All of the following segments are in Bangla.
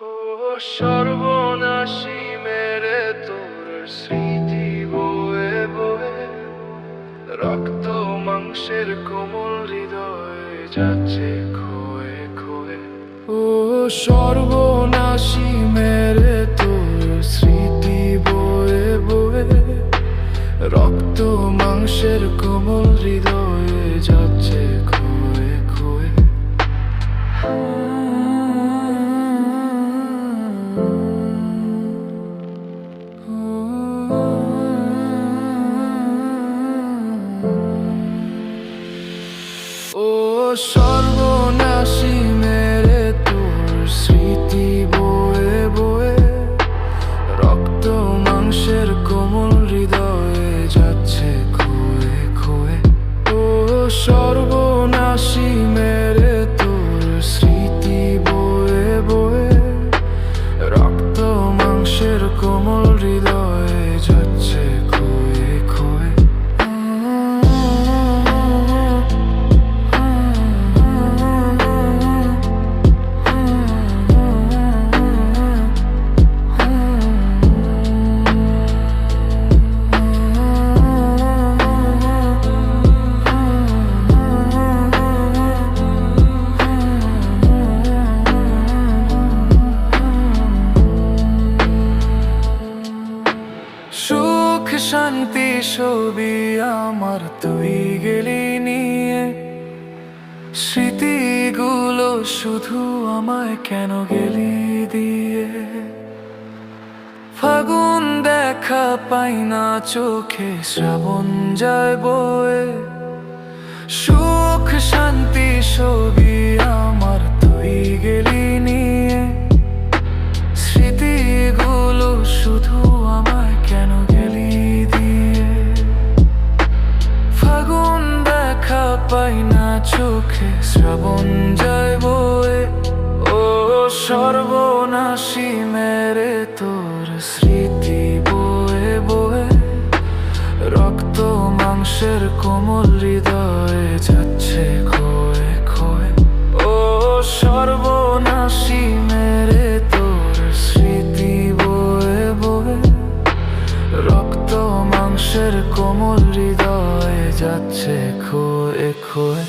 ও সর্বনাশী মেরে তোর স্মৃতি বয়ে বয়ে রক্ত মাংসের কোমল হৃদয় যাচ্ছে খোয়ে খোয়ে। ও সর্বনাশী মেরে তোর স্মৃতি বয়ে বয়ে রক্ত মাংসের কোমল হৃদয়ে যাচ্ছে খোয়ে খোয়ে। ও সর্বনাশী মেরে তোর স্মৃতি বয়ে বয়ে রক্ত মাংসের কোমল হৃদয়ে যাচ্ছে খোয়ে খোয়ে। ও সর্বনাশী মেরে তোর স্মৃতি বয়ে বয়ে রক্ত মাংসের কোমল হৃদয়ে যাচ্ছে খোয়ে খোয়ে। সুখ শান্তি ছবি আমার তুই গেলি নিয়ে, স্মৃতিগুলো শুধু আমায় কেন গেলি দিয়ে। ফাগুন দেখা পাই না চোখে, শ্রাবণ যায় বয়ে। সুখ শান্তি ছবি আমার তুই গেলি নিয়ে, স্মৃতিগুলো শুধু আমায় কেন গেলি দিয়ে। ফাগুন দেখা পাই না চোখে, শ্রাবণ যায় বয়ে। ও সর্বনাশী মেরে তোর স্মৃতি বয়ে বয়ে রক্ত মাংসের কোমল হৃদয়ে যাচ্ছে খোয়ে খোয়ে। ও সর্বনাশী মেরে তোর স্মৃতি বয়ে বয়ে রক্ত মাংসের কোমল হৃদয়ে যাচ্ছে খোয়ে খোয়ে।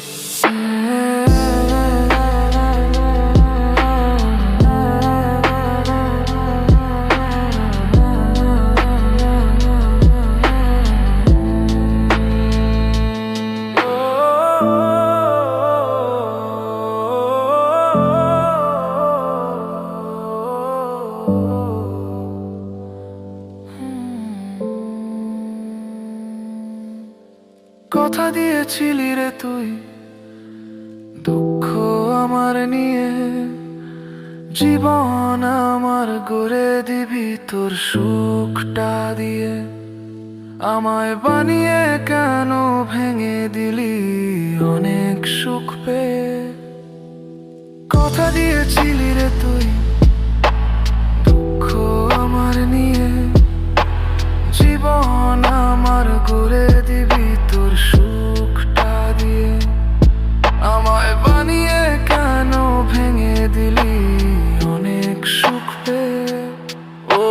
কথা দিয়েছিলি রে তুই দুঃখ আমার নিয়ে, জীবন আমার গড়ে দিবি তোর সুখটা দিয়ে। আমায় বানিয়ে কেন ভেঙে দিলি অনেক সুখ পেয়ে। কথা দিয়েছিলি রে তুই দুঃখ আমার নিয়ে, জীবন আমার গড়ে দিবি তোর সুখটা দিয়ে। আমায় বানিয়ে কেন ভেঙে দিলি অনেক সুখ পেয়ে। ও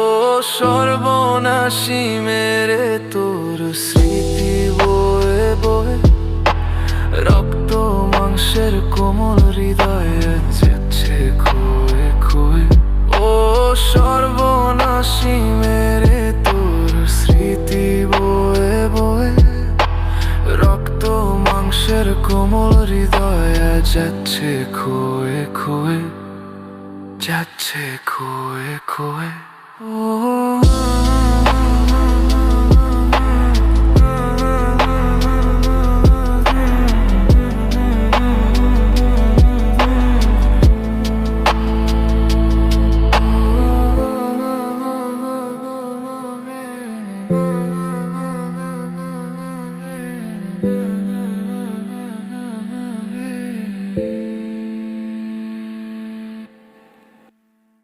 সর্বনাশী মেরে তোর স্মৃতি বয়ে বয়ে রক্ত মাংসের কোমল হৃদয়ে যাচ্ছে খোয়ে খোয়ে। ও সর্বনাশী মেরে তোর স্মৃতি বয়ে বয়ে রক্ত মাংসের কোমল হৃদয়ে যাচ্ছে খোয়ে খোয়ে, যাচ্ছে খোয়ে খোয়ে। ও